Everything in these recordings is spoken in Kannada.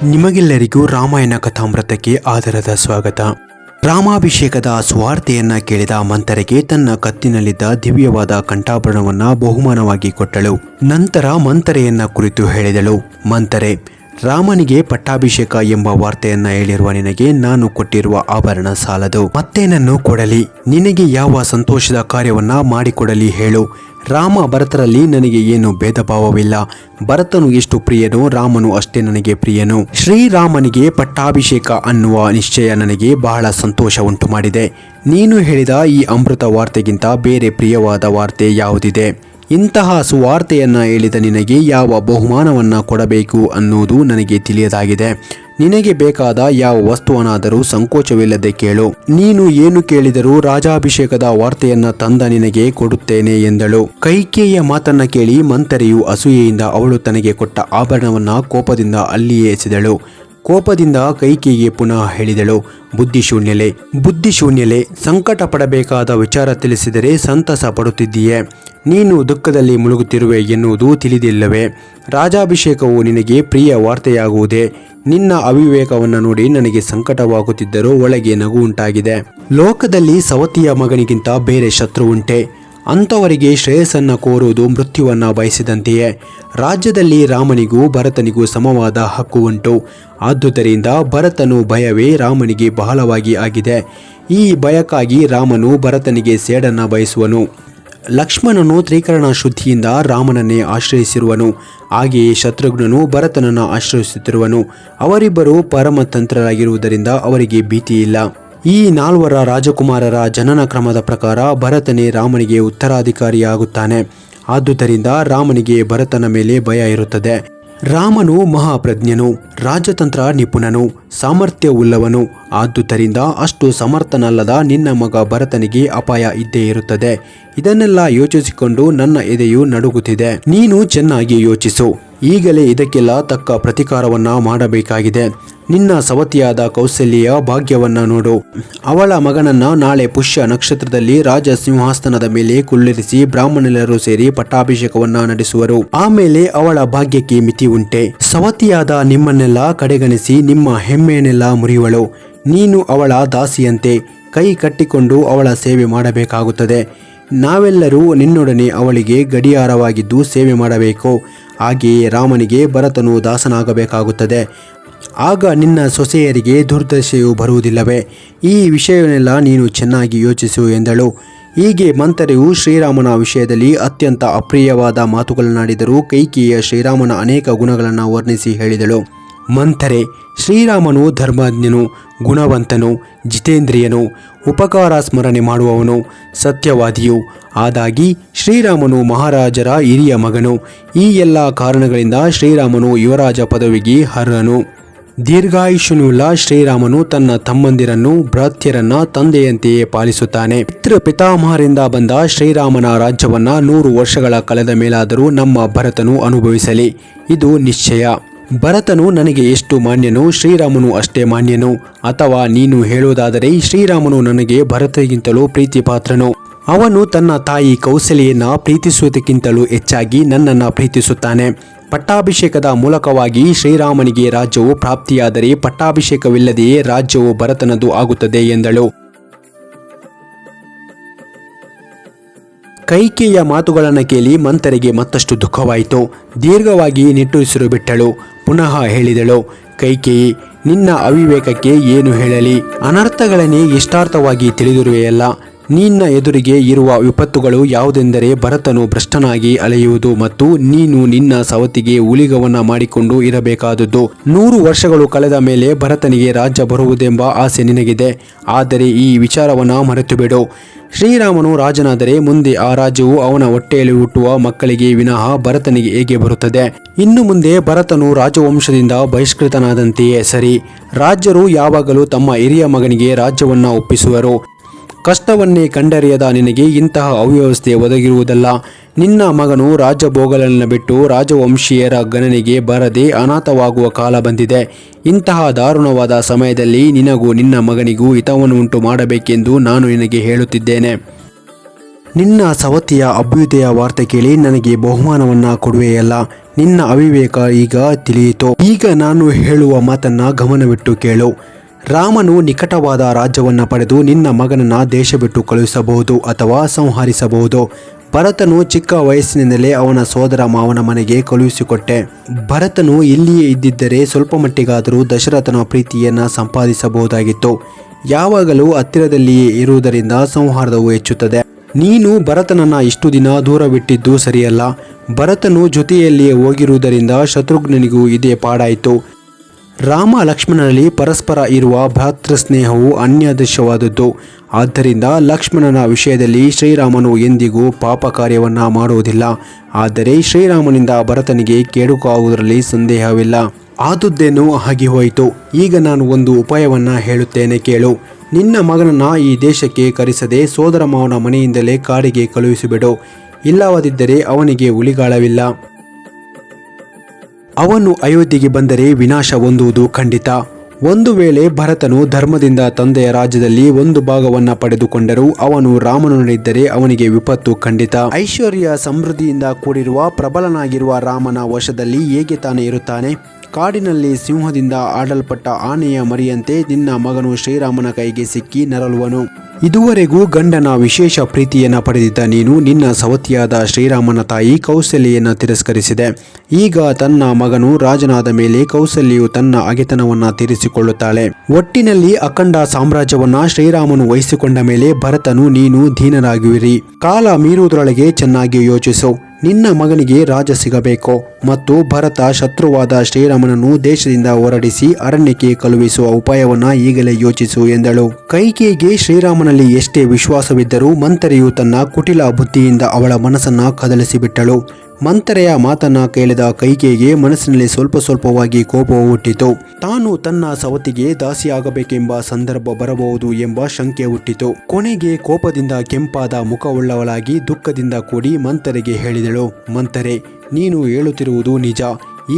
ನಿಮಗೆಲ್ಲರಿಗೂ ರಾಮಾಯಣ ಕಥಾಮೃತಕ್ಕೆ ಆದರದ ಸ್ವಾಗತ. ರಾಮಾಭಿಷೇಕದ ಸುವಾರ್ತೆಯನ್ನ ಕೇಳಿದ ಮಂಥರೆಗೆ ತನ್ನ ಕತ್ತಿನಲ್ಲಿದ್ದ ದಿವ್ಯವಾದ ಕಂಠಾಭರಣವನ್ನ ಬಹುಮಾನವಾಗಿ ಕೊಟ್ಟಳು. ನಂತರ ಮಂಥರೆಯನ್ನ ಕುರಿತು ಹೇಳಿದಳು. ಮಂಥರೆ, ರಾಮನಿಗೆ ಪಟ್ಟಾಭಿಷೇಕ ಎಂಬ ವಾರ್ತೆಯನ್ನ ಹೇಳಿರುವ ನಿನಗೆ ನಾನು ಕೊಟ್ಟಿರುವ ಆಭರಣ ಸಾಲದು. ಮತ್ತೇನನ್ನು ಕೊಡಲಿ? ನಿನಗೆ ಯಾವ ಸಂತೋಷದ ಕಾರ್ಯವನ್ನ ಮಾಡಿಕೊಡಲಿ ಹೇಳು. ರಾಮ ಭರತರಲ್ಲಿ ನನಗೆ ಏನು ಭೇದ ಭಾವವಿಲ್ಲ. ಭರತನು ಎಷ್ಟು ಪ್ರಿಯನೋ ರಾಮನು ಅಷ್ಟೇ ನನಗೆ ಪ್ರಿಯನು. ಶ್ರೀರಾಮನಿಗೆ ಪಟ್ಟಾಭಿಷೇಕ ಅನ್ನುವ ನಿಶ್ಚಯ ನನಗೆ ಬಹಳ ಸಂತೋಷ ಉಂಟು ಮಾಡಿದೆ. ನೀನು ಹೇಳಿದ ಈ ಅಮೃತ ವಾರ್ತೆಗಿಂತ ಬೇರೆ ಪ್ರಿಯವಾದ ವಾರ್ತೆ ಯಾವುದಿದೆ? ಇಂತಹ ಸುವಾರ್ತೆಯನ್ನ ಹೇಳಿದ ನಿನಗೆ ಯಾವ ಬಹುಮಾನವನ್ನ ಕೊಡಬೇಕು ಅನ್ನುವುದು ನನಗೆ ತಿಳಿಯದಾಗಿದೆ. ನಿನಗೆ ಬೇಕಾದ ಯಾವ ವಸ್ತುವನ್ನಾದರೂ ಸಂಕೋಚವಿಲ್ಲದೆ ಕೇಳು. ನೀನು ಏನು ಕೇಳಿದರೂ ರಾಜಾಭಿಷೇಕದ ವಾರ್ತೆಯನ್ನ ತಂದ ನಿನಗೆ ಕೊಡುತ್ತೇನೆ ಎಂದಳು. ಕೈಕೇಯಿಯ ಮಾತನ್ನ ಕೇಳಿ ಮಂಥರೆಯು ಅಸೂಯೆಯಿಂದ ಅವಳು ತನಗೆ ಕೊಟ್ಟ ಆಭರಣವನ್ನ ಕೋಪದಿಂದ ಅಲ್ಲಿಯೇ ಎಸೆದಳು. ಕೋಪದಿಂದ ಕೈಕೇಯಿಗೆ ಪುನಃ ಹೇಳಿದಳು, ಬುದ್ಧಿಶೂನ್ಯಲೆ, ಸಂಕಟ ಪಡಬೇಕಾದ ವಿಚಾರ ತಿಳಿಸಿದರೆ ಸಂತಸ ಪಡುತ್ತಿದ್ದೀಯೆ. ನೀನು ದುಃಖದಲ್ಲಿ ಮುಳುಗುತ್ತಿರುವೆ ಎನ್ನುವುದು ತಿಳಿದಿಲ್ಲವೇ? ರಾಜಾಭಿಷೇಕವು ನಿನಗೆ ಪ್ರಿಯ ವಾರ್ತೆಯಾಗುವುದೇ? ನಿನ್ನ ಅವಿವೇಕವನ್ನು ನೋಡಿ ನನಗೆ ಸಂಕಟವಾಗುತ್ತಿದ್ದರೂ ಒಳಗೆ ನಗು ಉಂಟಾಗಿದೆ. ಲೋಕದಲ್ಲಿ ಸವತಿಯ ಮಗನಿಗಿಂತ ಬೇರೆ ಶತ್ರು ಉಂಟೆ? ಅಂಥವರಿಗೆ ಶ್ರೇಯಸ್ಸನ್ನ ಕೋರುವುದು ಮೃತ್ಯುವನ್ನ ಬಯಸಿದಂತೆಯೇ. ರಾಜ್ಯದಲ್ಲಿ ರಾಮನಿಗೂ ಭರತನಿಗೂ ಸಮವಾದ ಹಕ್ಕು ಉಂಟು. ಆದುದರಿಂದ ಭರತನು ಭಯವೇ ರಾಮನಿಗೆ ಬಹಳವಾಗಿ ಆಗಿದೆ. ಈ ಭಯಕ್ಕಾಗಿ ರಾಮನು ಭರತನಿಗೆ ಸೇಡನ್ನ ಬಯಸುವನು. ಲಕ್ಷ್ಮಣನು ತ್ರಿಕರಣ ಶುದ್ಧಿಯಿಂದ ರಾಮನನ್ನೇ ಆಶ್ರಯಿಸಿರುವನು. ಹಾಗೆಯೇ ಶತ್ರುಘ್ನನು ಭರತನನ್ನು ಆಶ್ರಯಿಸುತ್ತಿರುವನು. ಅವರಿಬ್ಬರು ಪರಮತಂತ್ರರಾಗಿರುವುದರಿಂದ ಅವರಿಗೆ ಭೀತಿ ಇಲ್ಲ. ಈ 4 ರಾಜಕುಮಾರರ ಜನನ ಕ್ರಮದ ಪ್ರಕಾರ ಭರತನೇ ರಾಮನಿಗೆ ಉತ್ತರಾಧಿಕಾರಿಯಾಗುತ್ತಾನೆ. ಆದುದರಿಂದ ರಾಮನಿಗೆ ಭರತನ ಮೇಲೆ ಭಯ ಇರುತ್ತದೆ. ರಾಮನು ಮಹಾಪ್ರಜ್ಞನು, ರಾಜತಂತ್ರ ನಿಪುಣನು, ಸಾಮರ್ಥ್ಯವುಳ್ಳವನು. ಆದುದರಿಂದ ಅಷ್ಟು ಸಮರ್ಥನಲ್ಲದ ನಿನ್ನ ಮಗ ಭರತನಿಗೆ ಅಪಾಯ ಇದ್ದೇ ಇರುತ್ತದೆ. ಇದನ್ನೆಲ್ಲ ಯೋಚಿಸಿಕೊಂಡು ನನ್ನ ಎದೆಯು ನಡುಗುತ್ತಿದೆ. ನೀನು ಚೆನ್ನಾಗಿ ಯೋಚಿಸು. ಈಗಲೇ ಇದಕ್ಕೆಲ್ಲ ತಕ್ಕ ಪ್ರತಿಕಾರವನ್ನ ಮಾಡಬೇಕಾಗಿದೆ. ನಿನ್ನ ಸವತಿಯಾದ ಕೌಸಲ್ಯೆಯ ಭಾಗ್ಯವನ್ನ ನೋಡು. ಅವಳ ಮಗನನ್ನ ನಾಳೆ ಪುಷ್ಯ ನಕ್ಷತ್ರದಲ್ಲಿ ರಾಜ ಸಿಂಹಾಸನದ ಮೇಲೆ ಕುಳ್ಳಿರಿಸಿ ಬ್ರಾಹ್ಮಣರೆಲ್ಲರೂ ಸೇರಿ ಪಟ್ಟಾಭಿಷೇಕವನ್ನ ನಡೆಸುವರು. ಆಮೇಲೆ ಅವಳ ಭಾಗ್ಯಕ್ಕೆ ಮಿತಿ ಉಂಟೆ? ಸವತಿಯಾದ ನಿಮ್ಮನ್ನೆಲ್ಲ ಕಡೆಗಣಿಸಿ ನಿಮ್ಮ ಹೆಮ್ಮೆಯನ್ನೆಲ್ಲ ಮುರಿಯುವಳು. ನೀನು ಅವಳ ದಾಸಿಯಂತೆ ಕೈ ಕಟ್ಟಿಕೊಂಡು ಅವಳ ಸೇವೆ ಮಾಡಬೇಕಾಗುತ್ತದೆ. ನಾವೆಲ್ಲರೂ ನಿನ್ನೊಡನೆ ಅವಳಿಗೆ ಗಡಿಯಾರವಾಗಿದ್ದು ಸೇವೆ ಮಾಡಬೇಕು. ಹಾಗೆಯೇ ರಾಮನಿಗೆ ಭರತನು ದಾಸನಾಗಬೇಕಾಗುತ್ತದೆ. ಆಗ ನಿನ್ನ ಸೊಸೆಯರಿಗೆ ದುರ್ದಶೆಯು ಬರುವುದಿಲ್ಲವೇ? ಈ ವಿಷಯವನ್ನೆಲ್ಲ ನೀನು ಚೆನ್ನಾಗಿ ಯೋಚಿಸು ಎಂದಳು. ಹೀಗೆ ಮಂಥರೆಯು ಶ್ರೀರಾಮನ ವಿಷಯದಲ್ಲಿ ಅತ್ಯಂತ ಅಪ್ರಿಯವಾದ ಮಾತುಗಳನ್ನಾಡಿದರೂ ಕೈಕೇಯಿಯ ಶ್ರೀರಾಮನ ಅನೇಕ ಗುಣಗಳನ್ನು ವರ್ಣಿಸಿ ಹೇಳಿದಳು. ಮಂಥರೆ, ಶ್ರೀರಾಮನು ಧರ್ಮಜ್ಞನು, ಗುಣವಂತನು, ಜಿತೇಂದ್ರಿಯನು, ಉಪಕಾರ ಸ್ಮರಣೆ ಮಾಡುವವನು, ಸತ್ಯವಾದಿಯು. ಆದಾಗಿ ಶ್ರೀರಾಮನು ಮಹಾರಾಜರ ಹಿರಿಯ ಮಗನು. ಈ ಎಲ್ಲ ಕಾರಣಗಳಿಂದ ಶ್ರೀರಾಮನು ಯುವರಾಜ ಪದವಿಗೆ ಅರ್ಹನು. ದೀರ್ಘಾಯುಷ್ಯನುಳ್ಳ ಶ್ರೀರಾಮನು ತನ್ನ ತಮ್ಮಂದಿರನ್ನು ಭ್ರಾತ್ಯರನ್ನ ತಂದೆಯಂತೆಯೇ ಪಾಲಿಸುತ್ತಾನೆ. ಪಿತಾಮಹರಿಂದ ಬಂದ ಶ್ರೀರಾಮನ ರಾಜ್ಯವನ್ನ 100 ವರ್ಷಗಳ ಕಳೆದ ಮೇಲಾದರೂ ನಮ್ಮ ಭರತನು ಅನುಭವಿಸಲಿ. ಇದು ನಿಶ್ಚಯ. ಭರತನು ನನಗೆ ಎಷ್ಟು ಮಾನ್ಯನೋ ಶ್ರೀರಾಮನು ಅಷ್ಟೇ ಮಾನ್ಯನು. ಅಥವಾ ನೀನು ಹೇಳುವುದಾದರೆ ಶ್ರೀರಾಮನು ನನಗೆ ಭರತಗಿಂತಲೂ ಪ್ರೀತಿ ಪಾತ್ರನು. ಅವನು ತನ್ನ ತಾಯಿ ಕೌಸಲ್ಯೆಯನ್ನ ಪ್ರೀತಿಸುವುದಕ್ಕಿಂತಲೂ ಹೆಚ್ಚಾಗಿ ನನ್ನನ್ನು ಪ್ರೀತಿಸುತ್ತಾನೆ. ಪಟ್ಟಾಭಿಷೇಕದ ಮೂಲಕವಾಗಿ ಶ್ರೀರಾಮನಿಗೆ ರಾಜ್ಯವು ಪ್ರಾಪ್ತಿಯಾದರೆ ಪಟ್ಟಾಭಿಷೇಕವಿಲ್ಲದೆಯೇ ರಾಜ್ಯವು ಭರತನದು ಆಗುತ್ತದೆ ಎಂದಳು. ಕೈಕೇಯಿಯ ಮಾತುಗಳನ್ನು ಕೇಳಿ ಮಂಥರೆಗೆ ಮತ್ತಷ್ಟು ದುಃಖವಾಯಿತು. ದೀರ್ಘವಾಗಿ ನಿಟ್ಟುಸಿರು ಬಿಟ್ಟಳು. ಪುನಃ ಹೇಳಿದಳು, ಕೈಕೇಯಿ, ನಿನ್ನ ಅವಿವೇಕಕ್ಕೆ ಏನು ಹೇಳಲಿ? ಅನರ್ಥಗಳನ್ನೇ ಇಷ್ಟಾರ್ಥವಾಗಿ ತಿಳಿದಿರುವೆಯಲ್ಲ. ನಿನ್ನ ಎದುರಿಗೆ ಇರುವ ವಿಪತ್ತುಗಳು ಯಾವುದೆಂದರೆ ಭರತನು ಭ್ರಷ್ಟನಾಗಿ ಅಲೆಯುವುದು ಮತ್ತು ನೀನು ನಿನ್ನ ಸವತಿಗೆ ಉಳಿಗವನ್ನ ಮಾಡಿಕೊಂಡು ಇರಬೇಕಾದದ್ದು. 100 ವರ್ಷಗಳು ಕಳೆದ ಮೇಲೆ ಭರತನಿಗೆ ರಾಜ್ಯ ಬರುವುದೆಂಬ ಆಸೆ ನಿನಗಿದೆ. ಆದರೆ ಈ ವಿಚಾರವನ್ನ ಮರೆತು ಬಿಡು. ಶ್ರೀರಾಮನು ರಾಜನಾದರೆ ಮುಂದೆ ಆ ರಾಜ್ಯವು ಅವನ ಹೊಟ್ಟೆಯಲ್ಲಿ ಹುಟ್ಟುವ ಮಕ್ಕಳಿಗೆ ವಿನಃ ಭರತನಿಗೆ ಹೇಗೆ ಬರುತ್ತದೆ? ಇನ್ನು ಮುಂದೆ ಭರತನು ರಾಜವಂಶದಿಂದ ಬಹಿಷ್ಕೃತನಾದಂತೆಯೇ ಸರಿ. ರಾಜ್ಯರು ಯಾವಾಗಲೂ ತಮ್ಮ ಹಿರಿಯ ಮಗನಿಗೆ ರಾಜ್ಯವನ್ನ ಒಪ್ಪಿಸುವರು. ಕಷ್ಟವನ್ನೇ ಕಂಡರಿಯದ ನಿನಗೆ ಇಂತಹ ಅವ್ಯವಸ್ಥೆ ಒದಗಿರುವುದಲ್ಲ. ನಿನ್ನ ಮಗನು ರಾಜಭೋಗಗಳನ್ನು ಬಿಟ್ಟು ರಾಜವಂಶೀಯರ ಗಣನೆಗೆ ಬರದೆ ಅನಾಥವಾಗುವ ಕಾಲ ಬಂದಿದೆ. ಇಂತಹ ದಾರುಣವಾದ ಸಮಯದಲ್ಲಿ ನಿನಗೂ ನಿನ್ನ ಮಗನಿಗೂ ಹಿತವನ್ನು ಉಂಟು ಮಾಡಬೇಕೆಂದು ನಾನು ನಿನಗೆ ಹೇಳುತ್ತಿದ್ದೇನೆ. ನಿನ್ನ ಸವತಿಯ ಅಭ್ಯುದಯ ವಾರ್ತೆ ಕೇಳಿ ನನಗೆ ಬಹುಮಾನವನ್ನ ಕೊಡುವೆಯಲ್ಲ. ನಿನ್ನ ಅವಿವೇಕ ಈಗ ತಿಳಿಯಿತು. ಈಗ ನಾನು ಹೇಳುವ ಮಾತನ್ನ ಗಮನವಿಟ್ಟು ಕೇಳು. ರಾಮನು ನಿಕಟವಾದ ರಾಜ್ಯವನ್ನ ಪಡೆದು ನಿನ್ನ ಮಗನನ್ನ ದೇಶ ಬಿಟ್ಟು ಕಳುಹಿಸಬಹುದು ಅಥವಾ ಸಂಹರಿಸಬಹುದು. ಭರತನು ಚಿಕ್ಕ ವಯಸ್ಸಿನಿಂದಲೇ ಅವನ ಸೋದರ ಮಾವನ ಮನೆಗೆ ಕಳುಹಿಸಿಕೊಟ್ಟೆ. ಭರತನು ಇಲ್ಲಿಯೇ ಇದ್ದಿದ್ದರೆ ಸ್ವಲ್ಪ ಮಟ್ಟಿಗಾದರೂ ದಶರಥನ ಪ್ರೀತಿಯನ್ನು ಸಂಪಾದಿಸಬಹುದಾಗಿತ್ತು. ಯಾವಾಗಲೂ ಹತ್ತಿರದಲ್ಲಿಯೇ ಇರುವುದರಿಂದ ಸಂಹಾರವು ಹೆಚ್ಚುತ್ತದೆ. ನೀನು ಭರತನನ್ನ ಇಷ್ಟು ದಿನ ದೂರವಿಟ್ಟಿದ್ದು ಸರಿಯಲ್ಲ. ಭರತನು ಜೊತೆಯಲ್ಲಿಯೇ ಹೋಗಿರುವುದರಿಂದ ಶತ್ರುಘ್ನನಿಗೂ ಇದೇ ಪಾಡಾಯಿತು. ರಾಮ ಲಕ್ಷ್ಮಣರಲ್ಲಿ ಪರಸ್ಪರ ಇರುವ ಭ್ರಾತೃಸ್ನೇಹವು ಅನ್ಯಾದೃಶ್ಯವಾದದ್ದು. ಆದ್ದರಿಂದ ಲಕ್ಷ್ಮಣನ ವಿಷಯದಲ್ಲಿ ಶ್ರೀರಾಮನು ಎಂದಿಗೂ ಪಾಪ ಕಾರ್ಯವನ್ನು ಮಾಡುವುದಿಲ್ಲ. ಆದರೆ ಶ್ರೀರಾಮನಿಂದ ಭರತನಿಗೆ ಕೇಡುಕಾಗುವುದರಲ್ಲಿ ಸಂದೇಹವಿಲ್ಲ. ಆದುದ್ದೇನೋ ಆಗಿ ಹೋಯಿತು. ಈಗ ನಾನು ಒಂದು ಉಪಾಯವನ್ನು ಹೇಳುತ್ತೇನೆ ಕೇಳು. ನಿನ್ನ ಮಗನನ್ನ ಈ ದೇಶಕ್ಕೆ ಕರೆಸದೆ ಸೋದರ ಮಾವನ ಮನೆಯಿಂದಲೇ ಕಾಡಿಗೆ ಕಳುಹಿಸಿಬಿಡು. ಇಲ್ಲವಾದಿದ್ದರೆ ಅವನಿಗೆ ಉಳಿಗಾಲವಿಲ್ಲ. ಅವನು ಅಯೋಧ್ಯೆಗೆ ಬಂದರೆ ವಿನಾಶ ಹೊಂದುವುದು ಖಂಡಿತ. ಒಂದು ವೇಳೆ ಭರತನು ಧರ್ಮದಿಂದ ತಂದೆಯ ರಾಜ್ಯದಲ್ಲಿ ಒಂದು ಭಾಗವನ್ನ ಪಡೆದುಕೊಂಡರೂ ಅವನು ರಾಮನೊಡನಿದ್ದರೆ ಅವನಿಗೆ ವಿಪತ್ತು ಖಂಡಿತ. ಐಶ್ವರ್ಯ ಸಮೃದ್ಧಿಯಿಂದ ಕೂಡಿರುವ ಪ್ರಬಲನಾಗಿರುವ ರಾಮನ ವಶದಲ್ಲಿ ಹೇಗೆ ತಾನೇ ಇರುತ್ತಾನೆ? ಕಾಡಿನಲ್ಲಿ ಸಿಂಹದಿಂದ ಆಡಲ್ಪಟ್ಟ ಆನೆಯ ಮರಿಯಂತೆ ನಿನ್ನ ಮಗನು ಶ್ರೀರಾಮನ ಕೈಗೆ ಸಿಕ್ಕಿ ನರಳುವನು. ಇದುವರೆಗೂ ಗಂಡನ ವಿಶೇಷ ಪ್ರೀತಿಯನ್ನು ಪಡೆದಿದ್ದ ನೀನು ನಿನ್ನ ಸವತಿಯಾದ ಶ್ರೀರಾಮನ ತಾಯಿ ಕೌಸಲ್ಯೆಯನ್ನು ತಿರಸ್ಕರಿಸಿದೆ. ಈಗ ತನ್ನ ಮಗನು ರಾಜನಾದ ಮೇಲೆ ಕೌಸಲ್ಯೆಯು ತನ್ನ ಹಗೆತನವನ್ನು ತೀರಿಸಿಕೊಳ್ಳುತ್ತಾಳೆ. ಒಟ್ಟಿನಲ್ಲಿ ಅಖಂಡ ಸಾಮ್ರಾಜ್ಯವನ್ನ ಶ್ರೀರಾಮನು ವಹಿಸಿಕೊಂಡ ಮೇಲೆ ಭರತನು ನೀನು ದೀನರಾಗುವಿರಿ. ಕಾಲ ಮೀರುವುದರೊಳಗೆ ಚೆನ್ನಾಗಿ ಯೋಚಿಸು. ನಿನ್ನ ಮಗನಿಗೆ ರಾಜ ಸಿಗಬೇಕು ಮತ್ತು ಭರತ ಶತ್ರುವಾದ ಶ್ರೀರಾಮನನ್ನು ದೇಶದಿಂದ ಹೊರಡಿಸಿ ಅರಣ್ಯಕ್ಕೆ ಕಳುಹಿಸುವ ಉಪಾಯವನ್ನ ಈಗಲೇ ಯೋಚಿಸು ಎಂದಳು. ಕೈಕೇಯಿಗೆ ಶ್ರೀರಾಮನಲ್ಲಿ ಎಷ್ಟೇ ವಿಶ್ವಾಸವಿದ್ದರೂ ಮಂಥರೆಯು ತನ್ನ ಕುಟಿಲ ಬುದ್ಧಿಯಿಂದ ಅವಳ ಮನಸ್ಸನ್ನ ಕದಲಿಸಿಬಿಟ್ಟಳು. ಮಂಥರೆಯ ಮಾತನ್ನ ಕೇಳಿದ ಕೈಕೇಯಿಗೆ ಮನಸ್ಸಿನಲ್ಲಿ ಸ್ವಲ್ಪವಾಗಿ ಕೋಪವು ಹುಟ್ಟಿತು. ತಾನು ತನ್ನ ಸವತಿಗೆ ದಾಸಿಯಾಗಬೇಕೆಂಬ ಸಂದರ್ಭ ಬರಬಹುದು ಎಂಬ ಶಂಕೆ ಹುಟ್ಟಿತು. ಕೊನೆಗೆ ಕೋಪದಿಂದ ಕೆಂಪಾದ ಮುಖವುಳ್ಳವಳಾಗಿ ದುಃಖದಿಂದ ಕೂಡಿ ಮಂಥರೆಗೆ ಹೇಳಿದಳು, ಮಂಥರೆ, ನೀನು ಹೇಳುತ್ತಿರುವುದು ನಿಜ.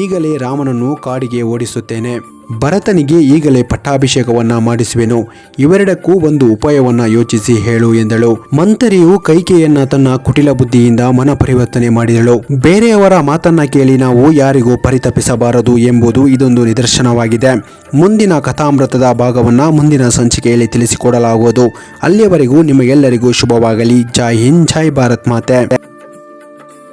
ಈಗಲೇ ರಾಮನನ್ನು ಕಾಡಿಗೆ ಓಡಿಸುತ್ತೇನೆ. ಭರತನಿಗೆ ಈಗಲೇ ಪಟ್ಟಾಭಿಷೇಕವನ್ನ ಮಾಡಿಸುವೆನು. ಇವೆರಡಕ್ಕೂ ಒಂದು ಉಪಾಯವನ್ನ ಯೋಚಿಸಿ ಹೇಳು ಎಂದಳು. ಮಂಥರೆಯು ಕೈಕೇಯಿಯನ್ನ ತನ್ನ ಕುಟಿಲ ಬುದ್ಧಿಯಿಂದ ಮನ ಪರಿವರ್ತನೆ ಮಾಡಿದಳು. ಬೇರೆಯವರ ಮಾತನ್ನ ಕೇಳಿ ನಾವು ಯಾರಿಗೂ ಪರಿತಪಿಸಬಾರದು ಎಂಬುದು ಇದೊಂದು ನಿದರ್ಶನವಾಗಿದೆ. ಮುಂದಿನ ಕಥಾಮೃತದ ಭಾಗವನ್ನ ಮುಂದಿನ ಸಂಚಿಕೆಯಲ್ಲಿ ತಿಳಿಸಿಕೊಡಲಾಗುವುದು. ಅಲ್ಲಿಯವರೆಗೂ ನಿಮಗೆಲ್ಲರಿಗೂ ಶುಭವಾಗಲಿ. ಜೈ ಹಿಂದ್, ಜೈ ಭಾರತ್ ಮಾತೆ.